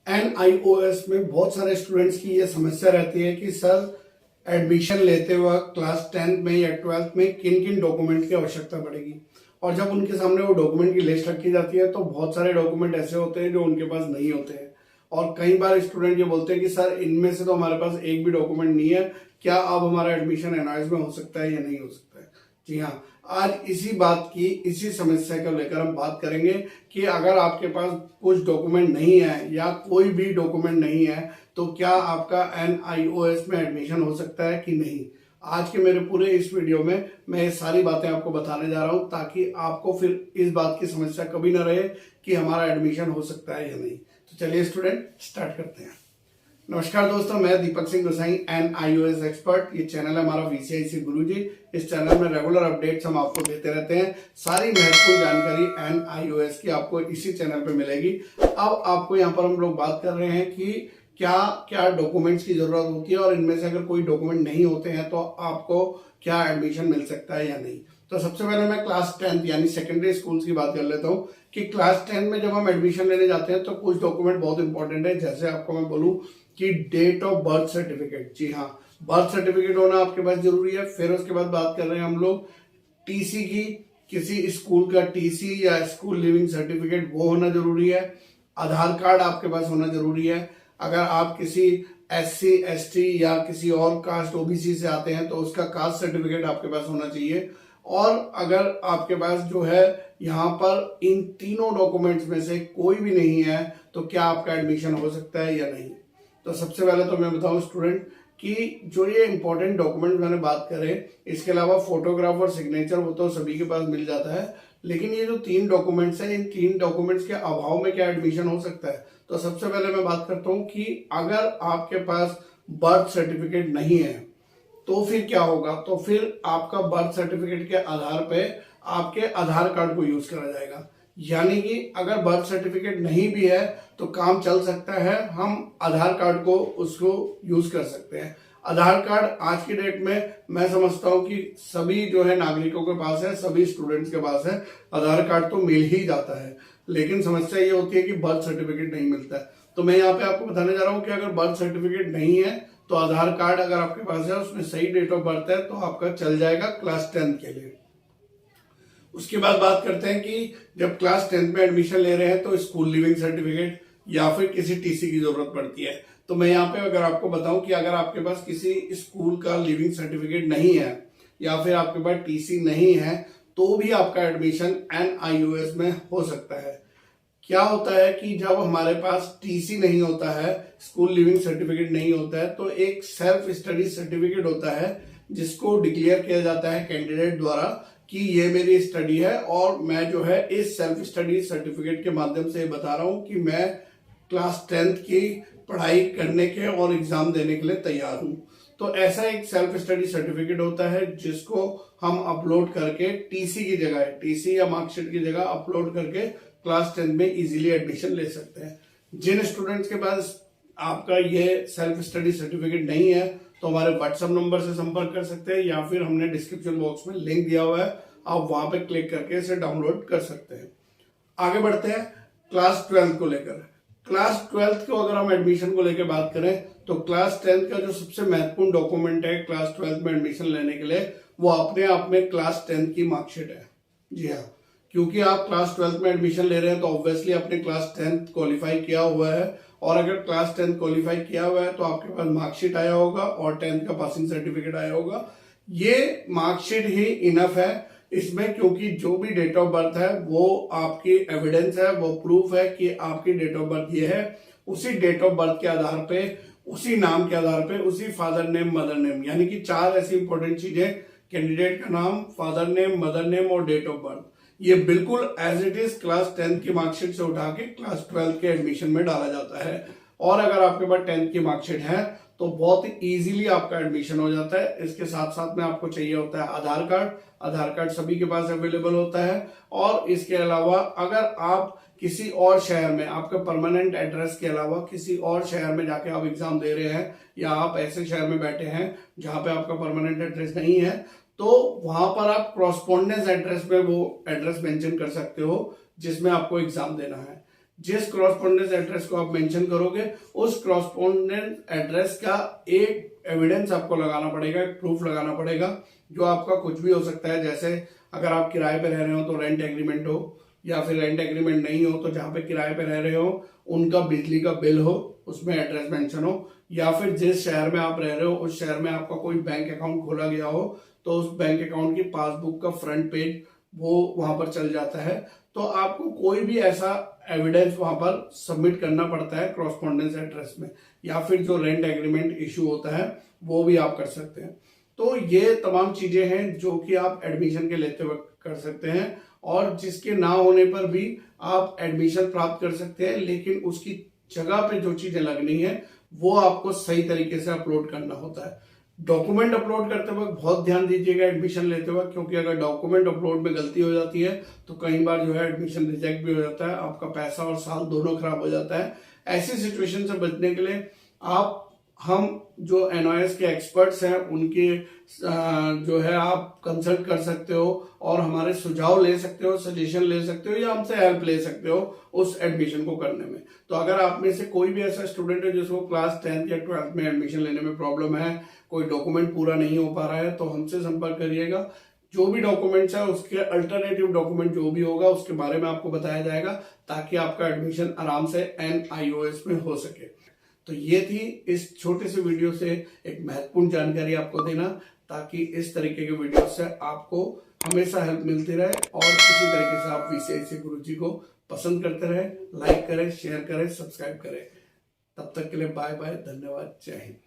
NIOS में बहुत सारे स्टूडेंट्स की ये समस्या रहती है कि सर एडमिशन लेते वक्त क्लास 10th में या 12th में किन किन डॉक्यूमेंट की आवश्यकता पड़ेगी। और जब उनके सामने वो डॉक्यूमेंट की लिस्ट रखी जाती है तो बहुत सारे डॉक्यूमेंट ऐसे होते हैं जो उनके पास नहीं होते हैं। और कई बार स्टूडेंट ये बोलते हैं कि सर इनमें से तो हमारे पास एक भी डॉक्यूमेंट नहीं है, क्या अब हमारा एडमिशन NIOS में हो सकता है या नहीं हो सकता है। जी हाँ, आज इसी समस्या को लेकर हम बात करेंगे कि अगर आपके पास कुछ डॉक्यूमेंट नहीं है या कोई भी डॉक्यूमेंट नहीं है तो क्या आपका NIOS में एडमिशन हो सकता है कि नहीं। आज के मेरे पूरे इस वीडियो में मैं ये सारी बातें आपको बताने जा रहा हूं ताकि आपको फिर इस बात की समस्या कभी ना रहे कि हमारा एडमिशन हो सकता है या नहीं। तो चलिए स्टूडेंट स्टार्ट करते हैं। नमस्कार दोस्तों, मैं दीपक सिंह गोसाई NIOS एक्सपर्ट। ये चैनल है हमारा VCIC गुरुजी। इस चैनल में रेगुलर अपडेट्स हम आपको देते रहते हैं। सारी महत्वपूर्ण जानकारी NIOS की आपको इसी चैनल पे मिलेगी। अब आपको यहाँ पर हम लोग बात कर रहे हैं कि क्या क्या डॉक्यूमेंट्स की जरूरत होती है और इनमें से अगर कोई डॉक्यूमेंट नहीं होते हैं तो आपको क्या एडमिशन मिल सकता है या नहीं। तो सबसे पहले मैं क्लास 10th यानी सेकेंडरी स्कूल्स की बात कर लेता हूँ कि क्लास 10 में जब हम एडमिशन लेने जाते हैं तो कुछ डॉक्यूमेंट बहुत इंपॉर्टेंट है। जैसे आपको मैं बोलूं कि डेट ऑफ बर्थ सर्टिफिकेट। जी हाँ, बर्थ सर्टिफिकेट होना आपके पास जरूरी है। फिर उसके बाद बात कर रहे हैं हम लोग टीसी की, किसी स्कूल का टीसी या स्कूल लिविंग सर्टिफिकेट वो होना जरूरी है। आधार कार्ड आपके पास होना जरूरी है। अगर आप किसी SC ST या किसी और कास्ट OBC से आते हैं तो उसका कास्ट सर्टिफिकेट आपके पास होना चाहिए। और अगर आपके पास जो है यहाँ पर इन तीनों डॉक्यूमेंट्स में से कोई भी नहीं है तो क्या आपका एडमिशन हो सकता है या नहीं। तो सबसे पहले तो मैं बताऊं स्टूडेंट कि जो ये इंपॉर्टेंट डॉक्यूमेंट मैंने बात करे, इसके अलावा फोटोग्राफ और सिग्नेचर वो तो सभी के पास मिल जाता है, लेकिन ये जो 3 डॉक्यूमेंट्स हैं, इन 3 डॉक्यूमेंट्स के अभाव में क्या एडमिशन हो सकता है। तो सबसे पहले मैं बात करता हूँ कि अगर आपके पास बर्थ सर्टिफिकेट नहीं है तो फिर क्या होगा। तो फिर आपका बर्थ सर्टिफिकेट के आधार पे आपके आधार कार्ड को यूज करा जाएगा। यानी कि अगर बर्थ सर्टिफिकेट नहीं भी है तो काम चल सकता है, हम आधार कार्ड को उसको यूज कर सकते हैं। आधार कार्ड आज की डेट में मैं समझता हूं कि सभी जो है नागरिकों के पास है, सभी स्टूडेंट्स के पास है। आधार कार्ड तो मिल ही जाता है, लेकिन समस्या ये होती है कि बर्थ सर्टिफिकेट नहीं मिलता है। तो मैं यहाँ पे आपको बताने जा रहा हूँ कि अगर बर्थ सर्टिफिकेट नहीं है तो आधार कार्ड अगर आपके पास है, उसमें सही डेट ऑफ बर्थ है, तो आपका चल जाएगा क्लास 10 के लिए। उसके बाद बात करते हैं कि जब क्लास 10 में एडमिशन ले रहे हैं तो स्कूल लिविंग सर्टिफिकेट या फिर किसी टीसी की जरूरत पड़ती है। तो मैं यहाँ पे अगर आपको बताऊं कि अगर आपके पास किसी स्कूल का लिविंग सर्टिफिकेट नहीं है या फिर आपके पास टीसी नहीं है तो भी आपका एडमिशन NIOS में हो सकता है। क्या होता है कि जब हमारे पास टीसी नहीं होता है, स्कूल लिविंग सर्टिफिकेट नहीं होता है, तो एक सेल्फ स्टडी सर्टिफिकेट होता है जिसको डिक्लेयर किया जाता है कैंडिडेट द्वारा कि ये मेरी स्टडी है और मैं जो है इस सेल्फ स्टडी सर्टिफिकेट के माध्यम से बता रहा हूं कि मैं क्लास 10th की पढ़ाई करने के और एग्जाम देने के लिए तैयार हूं। तो ऐसा एक सेल्फ स्टडी सर्टिफिकेट होता है जिसको हम अपलोड करके टीसी की जगह, टीसी या मार्कशीट की जगह अपलोड करके क्लास 10 में इजीली एडमिशन ले सकते हैं। जिन स्टूडेंट्स के पास आपका ये सेल्फ स्टडी सर्टिफिकेट नहीं है तो हमारे WhatsApp नंबर से संपर्क कर सकते हैं या फिर हमने डिस्क्रिप्शन बॉक्स में लिंक दिया हुआ है, आप वहां पे क्लिक करके इसे डाउनलोड कर सकते हैं। आगे बढ़ते हैं क्लास 12 को लेकर। क्लास 12 को अगर हम एडमिशन को लेकर बात करें तो क्लास 10 का जो सबसे महत्वपूर्ण डॉक्यूमेंट है क्लास 12 में एडमिशन लेने के लिए वो अपने आप में क्लास 10 की मार्कशीट है। जी हाँ, क्योंकि आप क्लास 12 में एडमिशन ले रहे हैं तो ऑब्वियसली आपने क्लास 10 क्वालिफाई किया हुआ है, और अगर क्लास 10 क्वालिफाई किया हुआ है तो आपके पास मार्कशीट आया होगा और 10th का पासिंग सर्टिफिकेट आया होगा। ये मार्कशीट ही इनफ है इसमें, क्योंकि जो भी डेट ऑफ बर्थ है वो आपकी एविडेंस है, वो प्रूफ है कि आपकी डेट ऑफ बर्थ ये है। उसी डेट ऑफ बर्थ के आधार पे, उसी नाम के आधार पे, उसी फादर नेम मदर नेम, यानी कि 4 ऐसी इंपॉर्टेंट चीजें, कैंडिडेट का नाम, फादर नेम, मदर नेम और डेट ऑफ बर्थ, ये बिल्कुल एज इट इज क्लास 10 की मार्कशीट से उठा के क्लास 12 के एडमिशन में डाला जाता है। और अगर आपके पास 10th की मार्कशीट है तो बहुत ही इजीली आपका एडमिशन हो जाता है। इसके साथ साथ में आपको चाहिए होता है आधार कार्ड। आधार कार्ड सभी के पास अवेलेबल होता है। और इसके अलावा अगर आप किसी और शहर में, आपके परमानेंट एड्रेस के अलावा किसी और शहर में जाके आप एग्जाम दे रहे हैं या आप ऐसे शहर में बैठे हैं जहां पे आपका परमानेंट एड्रेस नहीं है, तो वहां पर आप कॉरस्पॉन्डेंस एड्रेस पे वो एड्रेस मेंशन कर सकते हो जिसमें आपको एग्जाम देना है। जिस क्रॉसपोंडेंस एड्रेस को आप मेंशन करोगे उस क्रॉसपोंडेंस एड्रेस का एक एविडेंस आपको लगाना पड़ेगा, एक प्रूफ लगाना पड़ेगा, जो आपका कुछ भी हो सकता है। जैसे अगर आप किराए पे रह रहे हो तो रेंट एग्रीमेंट हो, या फिर रेंट एग्रीमेंट नहीं हो तो जहां पे किराए पे रह रहे हो उनका बिजली का बिल हो, उसमें एड्रेस मेंशन हो, या फिर जिस शहर में आप रह रहे हो उस शहर में आपका कोई बैंक अकाउंट खोला गया हो तो उस बैंक अकाउंट की पासबुक का फ्रंट पेज वो वहां पर चल जाता है। तो आपको कोई भी ऐसा एविडेंस वहां पर सबमिट करना पड़ता है क्रॉसपोंडेंस एड्रेस में, या फिर जो रेंट एग्रीमेंट इशू होता है वो भी आप कर सकते हैं। तो ये तमाम चीजें हैं जो कि आप एडमिशन के लेते वक्त कर सकते हैं, और जिसके ना होने पर भी आप एडमिशन प्राप्त कर सकते हैं, लेकिन उसकी जगह पे जो चीजें लगनी है वो आपको सही तरीके से अपलोड करना होता है। डॉक्यूमेंट अपलोड करते वक्त बहुत ध्यान दीजिएगा एडमिशन लेते वक्त, क्योंकि अगर डॉक्यूमेंट अपलोड में गलती हो जाती है तो कई बार जो है एडमिशन रिजेक्ट भी हो जाता है, आपका पैसा और साल दोनों खराब हो जाता है। ऐसी सिचुएशन से बचने के लिए हम जो एनओएस के एक्सपर्ट्स हैं उनके जो है आप कंसल्ट कर सकते हो और हमारे सुझाव ले सकते हो, सजेशन ले सकते हो, या हमसे हेल्प ले सकते हो उस एडमिशन को करने में। तो अगर आप में से कोई भी ऐसा स्टूडेंट है जिसको क्लास 10th या 12th में एडमिशन लेने में प्रॉब्लम है, कोई डॉक्यूमेंट पूरा नहीं हो पा रहा है, तो हमसे संपर्क करिएगा। जो भी डॉक्यूमेंट्स है उसके अल्टरनेटिव डॉक्यूमेंट जो भी होगा उसके बारे में आपको बताया जाएगा, ताकि आपका एडमिशन आराम से NIOS में हो सके। तो ये थी इस छोटे से वीडियो से एक महत्वपूर्ण जानकारी आपको देना, ताकि इस तरीके के वीडियो से आपको हमेशा हेल्प मिलती रहे और इसी तरीके से आप VCIC गुरुजी को पसंद करते रहे। लाइक करें, शेयर करें, सब्सक्राइब करें। तब तक के लिए बाय बाय, धन्यवाद, जय हिंद।